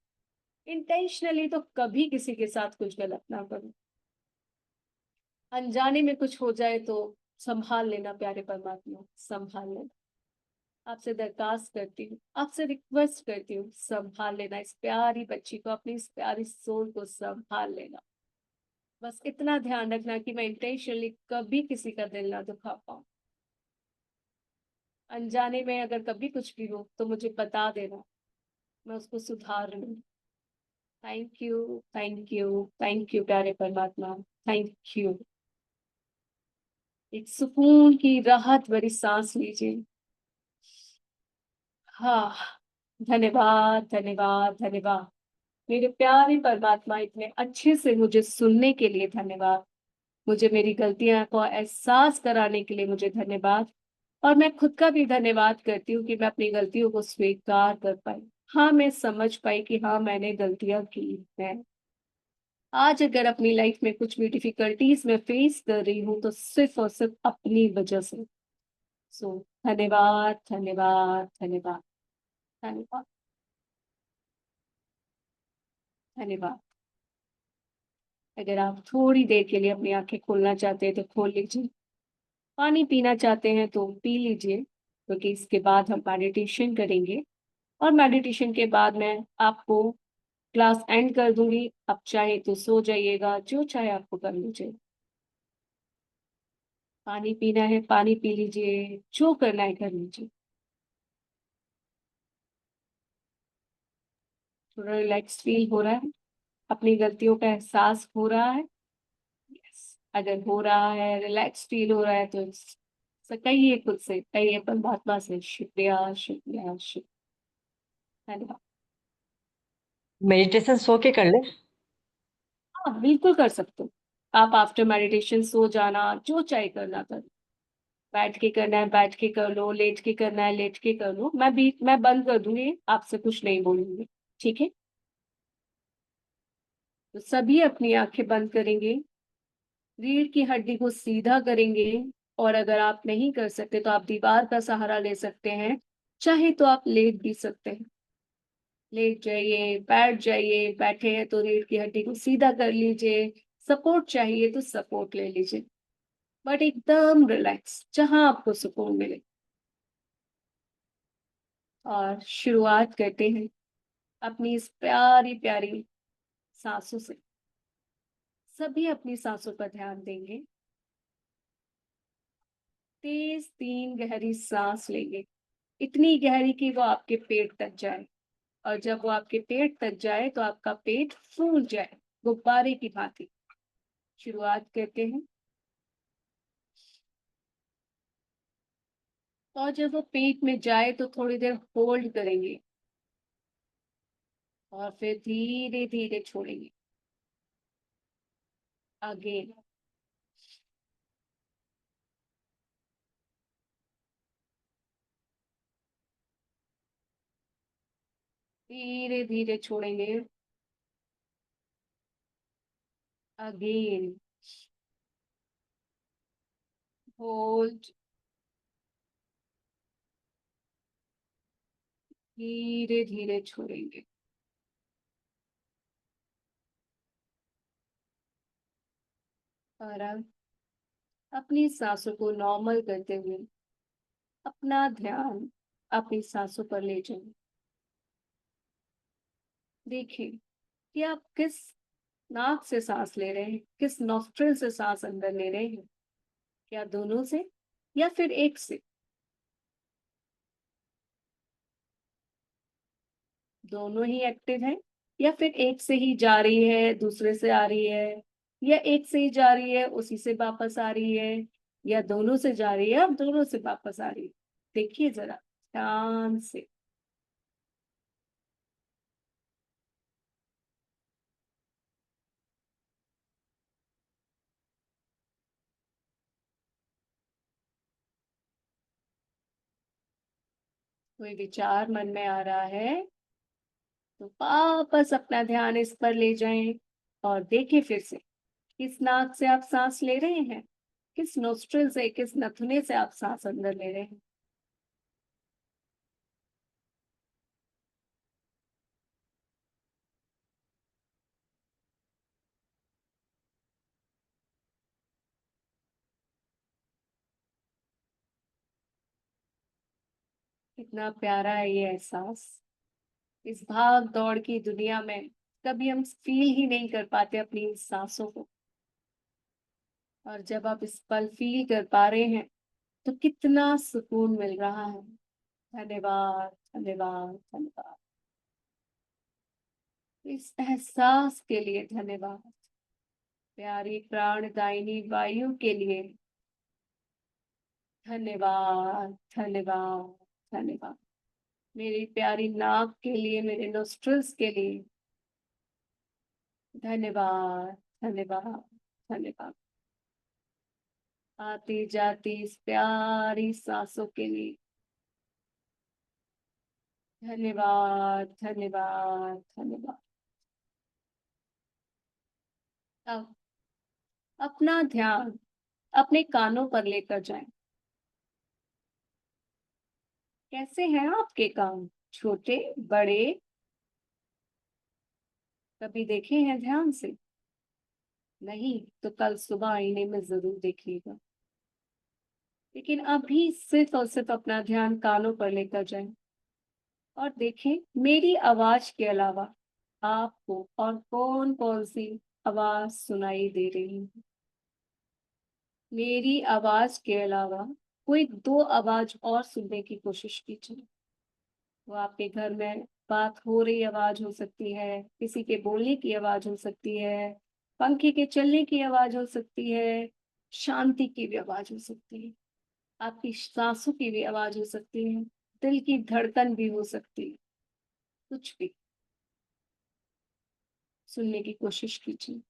इंटेंशनली तो कभी किसी के साथ कुछ गलत ना करूं। अनजाने में कुछ हो जाए तो संभाल लेना प्यारे परमात्मा, संभाल लेना। आपसे दरखास्त करती हूँ, आपसे रिक्वेस्ट करती हूँ, संभाल लेना इस प्यारी बच्ची को, अपनी इस प्यारी सोल को संभाल लेना। बस इतना ध्यान रखना कि मैं इंटेंशनली कभी किसी का दिल ना दुखा पाऊं। अनजाने में अगर कभी कुछ भी हो तो मुझे बता देना, मैं उसको सुधार लूंगी। Thank you, thank you, thank you प्यारे परमात्मा, थैंक यू। एक सुकून की राहत भरी सांस लीजिए। हाँ, धन्यवाद, धन्यवाद, धन्यवाद। मेरे प्यारे परमात्मा, इतने अच्छे से मुझे सुनने के लिए धन्यवाद। मुझे मेरी गलतियां को एहसास कराने के लिए मुझे धन्यवाद। और मैं खुद का भी धन्यवाद करती हूँ कि मैं अपनी गलतियों को स्वीकार कर पाई। हाँ, मैं समझ पाई कि हाँ, मैंने गलतियां की हैं। आज अगर अपनी लाइफ में कुछ भी डिफिकल्टीज में फेस कर रही हूँ तो सिर्फ और सिर्फ अपनी वजह से। सो धन्यवाद, धन्यवाद, धन्यवाद, धन्यवाद, धन्यवाद। अगर आप थोड़ी देर के लिए अपनी आंखें खोलना चाहते हैं तो खोल लीजिए। पानी पीना चाहते हैं तो पी लीजिए, क्योंकि इसके बाद हम मेडिटेशन करेंगे। और मेडिटेशन के बाद मैं आपको क्लास एंड कर दूंगी। आप चाहे तो सो जाइएगा, जो चाहे आपको कर लीजिए। पानी पीना है पानी पी लीजिए, जो करना है कर लीजिए। थोड़ा रिलैक्स फील हो रहा है, अपनी गलतियों का एहसास हो रहा है। यस, अगर हो रहा है, रिलैक्स फील हो रहा है तो कहिए, खुद से कहिए, परमात्मा से शुक्रिया शुक्रिया शुक्रिया, धन्यवाद। मेडिटेशन सो के कर ले। हाँ, बिल्कुल कर सकते हो। आप आफ्टर मेडिटेशन सो जाना, जो चाहे करना कर। बैठ के करना है बैठ के कर लो, लेट के करना है लेट के कर लो। मैं बंद कर दूंगी, आपसे कुछ नहीं बोलूंगी। ठीक है? तो सभी अपनी आंखें बंद करेंगे, रीढ़ की हड्डी को सीधा करेंगे। और अगर आप नहीं कर सकते तो आप दीवार का सहारा ले सकते हैं, चाहे तो आप लेट भी सकते हैं। लेट जाइए, बैठ जाइए, बैठे हैं तो रीढ़ की हड्डी को सीधा कर लीजिए। सपोर्ट चाहिए तो सपोर्ट ले लीजिए, बट एकदम रिलैक्स, जहां आपको सुकून मिले। और शुरुआत करते हैं अपनी इस प्यारी प्यारी सांसों से। सभी अपनी सांसों पर ध्यान देंगे। तेज 3 गहरी सांस लेंगे, इतनी गहरी कि वो आपके पेट तक जाए। और जब वो आपके पेट तक जाए तो आपका पेट फूल जाए, गुब्बारे की भांति। शुरुआत करते हैं। और जब वो पेट में जाए तो थोड़ी देर होल्ड करेंगे, और फिर धीरे धीरे छोड़ेंगे। अगेन। धीरे धीरे छोड़ेंगे। अगेन। होल्ड। धीरे धीरे छोड़ेंगे। और अब अपनी सांसों को नॉर्मल करते हुए अपना ध्यान अपनी सांसों पर ले जाएं। देखिए कि आप किस नाक से सांस ले रहे हैं, किस नॉस्ट्रिल से सांस अंदर ले रहे हैं। क्या दोनों से, या फिर एक से? दोनों ही एक्टिव है, या फिर एक से ही जा रही है दूसरे से आ रही है, या एक से ही जा रही है उसी से वापस आ रही है, या दोनों से जा रही है अब दोनों से वापस आ रही है? देखिए जरा ध्यान से। कोई विचार मन में आ रहा है तो वापस अपना ध्यान इस पर ले जाएं। और देखें फिर से, किस नाक से आप सांस ले रहे हैं, किस नोस्ट्रिल से, किस नथुने से आप सांस अंदर ले रहे हैं। कितना प्यारा है ये एहसास। इस भाग दौड़ की दुनिया में कभी हम फील ही नहीं कर पाते अपनी इन सांसों को। और जब आप इस पल फील कर पा रहे हैं तो कितना सुकून मिल रहा है। धन्यवाद धन्यवाद धन्यवाद। इस एहसास के लिए धन्यवाद। प्यारी प्राणदायिनी वायु के लिए धन्यवाद धन्यवाद धन्यवाद। मेरी प्यारी नाक के लिए, मेरे नोस्ट्रल्स के लिए धन्यवाद धन्यवाद धन्यवाद। आती जाती इस प्यारी सांसों के लिए धन्यवाद धन्यवाद धन्यवाद। अब अपना ध्यान अपने कानों पर लेकर जाएं। कैसे हैं आपके कान? छोटे, बड़े? कभी देखे हैं ध्यान से? नहीं तो कल सुबह आईने में जरूर देखिएगा। लेकिन अभी सिर्फ और सिर्फ अपना ध्यान कानों पर लेकर जाएं। और देखें मेरी आवाज के अलावा आपको और कौन-कौन सी आवाज सुनाई दे रही है। मेरी आवाज के अलावा कोई 2 आवाज और सुनने की कोशिश कीजिए। वो आपके घर में बात हो रही आवाज हो सकती है, किसी के बोलने की आवाज हो सकती है, पंखे के चलने की आवाज हो सकती है, शांति की भी आवाज हो सकती है, आपकी साँसों की भी आवाज हो सकती है, दिल की धड़कन भी हो सकती है, कुछ भी सुनने की कोशिश कीजिए।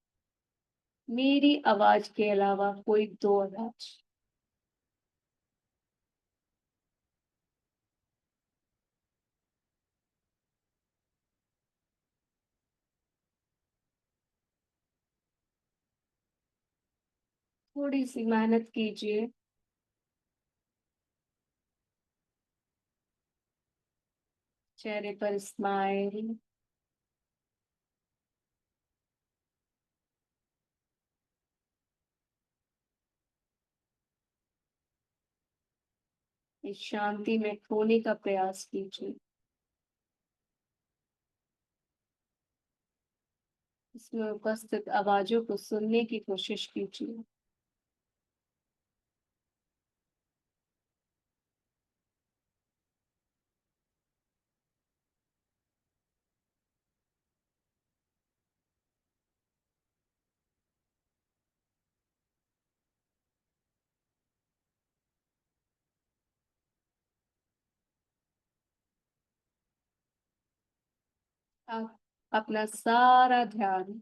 मेरी आवाज के अलावा कोई 2 आवाज। थोड़ी-सी मेहनत कीजिए। चेहरे पर स्माइल। इस शांति में खोने का प्रयास कीजिए। इसमें उपस्थित आवाज़ों को सुनने की कोशिश कीजिए। आप अपना सारा ध्यान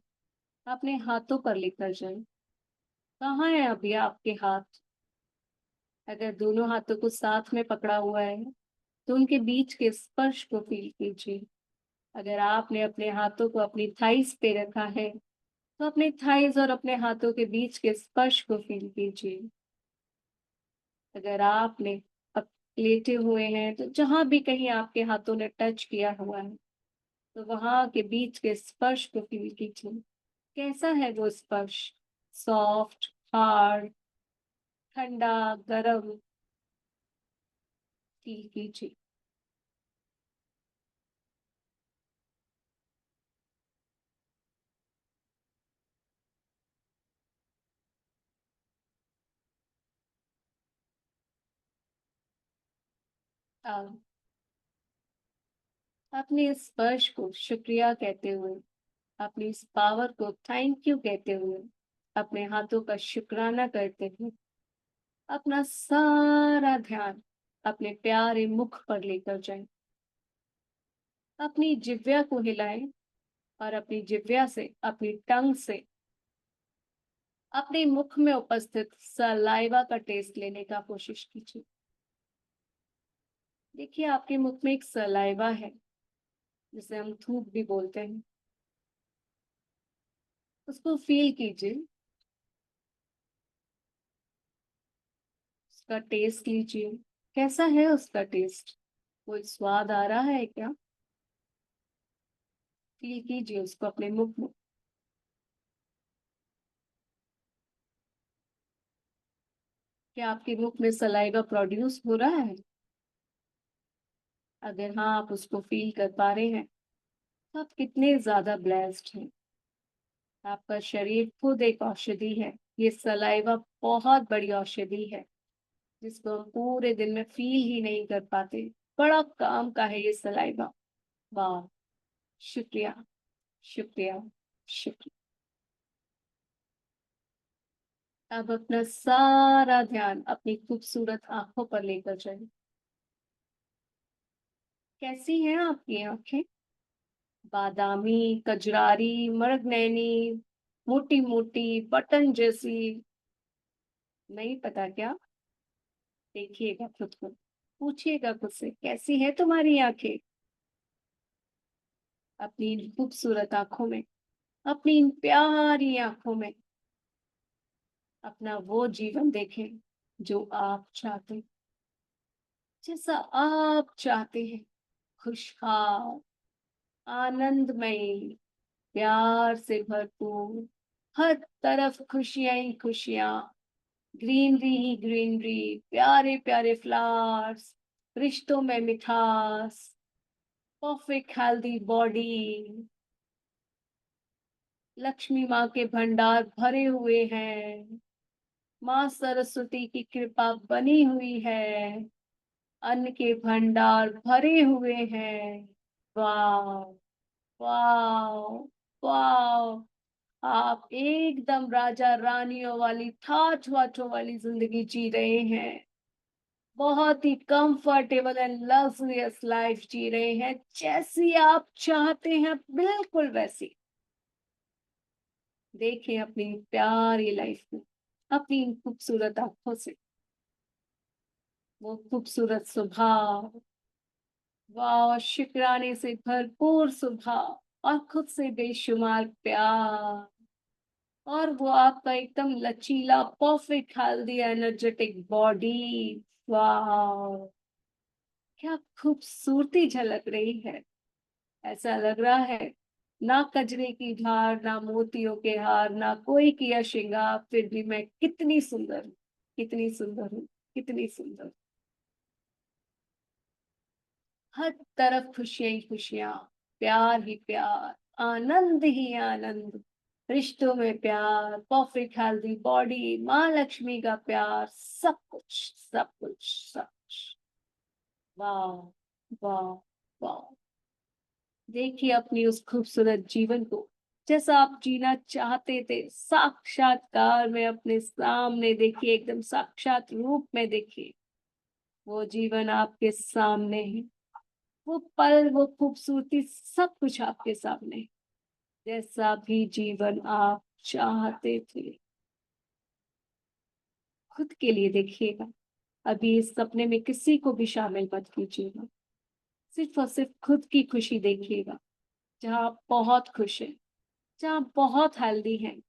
अपने हाथों पर लेकर जाएँ। कहाँ है अभी आपके हाथ? अगर दोनों हाथों को साथ में पकड़ा हुआ है, तो उनके बीच के स्पर्श को फ़ील कीजिए। अगर आपने अपने हाथों को अपनी थाइज़ पे रखा है, तो अपने थाइज़ और अपने हाथों के बीच के स्पर्श को फ़ील कीजिए। अगर आपने अप लेटे हुए हैं, तो जहाँ भी कहीं आपके हाथों ने टच किया हुआ है, तो वहाँ के बीच के स्पर्श को फ़ील कीजिए। कैसा है वो स्पर्श? सॉफ्ट, हार्ड, ठंडा, गरम? फ़ील कीजिए। अ, अपने इस स्पर्श को शुक्रिया कहते हुए, अपनी इस पावर को थैंक यू कहते हुए, अपने हाथों का शुकराना करते हुए, अपना सारा ध्यान अपने प्यारे मुख पर लेकर जाएँ। अपनी जिह्वा को हिलाएँ और अपनी जिह्वा से, अपनी टंग से अपने मुख में उपस्थित सलाइवा का टेस्ट लेने का कोशिश कीजिए। देखिए आपके मुख में एक सलाइवा है, जिसे हम थूक भी बोलते हैं। उसको फ़ील कीजिए, उसका टेस्ट लीजिए। कैसा है उसका टेस्ट? कोई स्वाद आ रहा है क्या? फ़ील कीजिए उसको अपने मुख में। क्या आपके मुख में सलाइवा प्रोड्यूस हो रहा है? अगर हाँ, आप उसको फ़ील कर पा रहे हैं, तो आप कितने ज़्यादा ब्लेस्ड हैं। आपका शरीर खुद एक औषधि है। ये सलाइवा बहुत बड़ी औषधि है, जिसको हम पूरे दिन में फ़ील ही नहीं कर पाते। बड़ा काम का है ये सलाइवा। वाह! शुक्रिया, शुक्रिया, शुक्रिया। अब अपना सारा ध्यान अपनी खूबसूरत आँखों पर लेकर जाइए। कैसी हैं आपकी आँखें? बादामी, कजरारी, मरग-नैनी, मोटी-मोटी, बटन जैसी, नहीं पता क्या? देखिएगा खुद को, पूछिएगा खुद से, कैसी है तुम्हारी आँखें? अपनी इन खूबसूरत आँखों में, अपनी इन प्यारी आँखों में अपना वो जीवन देखें, जो आप चाहते हैं, जैसा आप चाहते हैं, खुशहाल, आनंदमयी, प्यार से भरपूर, हर तरफ खुशियाँ ही खुशियाँ, ग्रीनरी ही ग्रीनरी, प्यारे-प्यारे फ्लावर्स, रिश्तों में मिठास, परफेक्ट हेल्दी बॉडी, लक्ष्मी माँ के भंडार भरे हुए हैं, माँ सरस्वती की कृपा बनी हुई है, अन्न के भंडार भरे हुए हैं। वाह, वाह, वाह! आप एकदम राजा रानियों वाली ठाठ बाठों वाली जिंदगी जी रहे हैं। बहुत ही कंफर्टेबल एंड लग्जरियस लाइफ जी रहे हैं, जैसी आप चाहते हैं बिल्कुल वैसी। देखें अपनी प्यारी लाइफ को अपनी इन खूबसूरत आंखों से, वो खूबसूरत सुबह, वाह, शुक्राने से भरपूर सुबह, और खुद से बेशुमार प्यार, और वो आपका एकदम लचीला परफेक्ट हेल्दी एनर्जेटिक बॉडी। वाह, क्या खूबसूरती झलक रही है। ऐसा लग रहा है ना कजरे की धार, ना मोतियों के हार, ना कोई किया श्रृंगार, फिर भी मैं कितनी सुंदर हूँ, कितनी सुंदर हूँ, कितनी सुंदर। हर तरफ खुशियां ही खुशियां, प्यार ही प्यार, आनंद ही आनंद, रिश्तों में प्यार, परफेक्ट हेल्दी बॉडी, माँ लक्ष्मी का प्यार, सब कुछ, सब कुछ, सब कुछ। वाह, वाह, वाह! देखिए अपनी उस खूबसूरत जीवन को, जैसा आप जीना चाहते थे, साक्षात्कार में अपने सामने देखिए, एकदम साक्षात रूप में देखिए। वो जीवन आपके सामने है, वो पल, वो खूबसूरती, सब कुछ आपके सामने है। जैसा भी जीवन आप चाहते थे, खुद के लिए देखिएगा। अभी इस सपने में किसी को भी शामिल मत कीजिएगा, सिर्फ और सिर्फ खुद की खुशी देखिएगा। जहाँ आप बहुत खुश हैं, जहाँ आप बहुत हेल्दी हैं,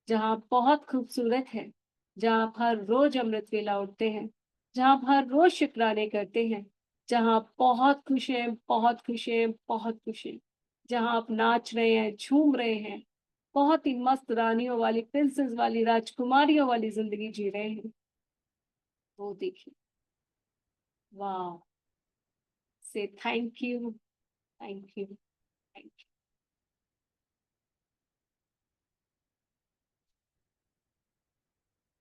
जहाँ आप बहुत खूबसूरत हैं, जहाँ आप हर रोज अमृत वेला उठते हैं, जहाँ आप हर रोज शुक्राने करते हैं, जहाँ आप बहुत खुश हैं, बहुत खुश हैं, बहुत खुश हैं, जहाँ आप नाच रहे हैं, झूम रहे हैं, बहुत ही मस्त रानियों वाली, प्रिंसेस वाली, राजकुमारियों वाली जिंदगी जी रहे हैं, वो देखिए। वाह! से thank you, thank you, thank you.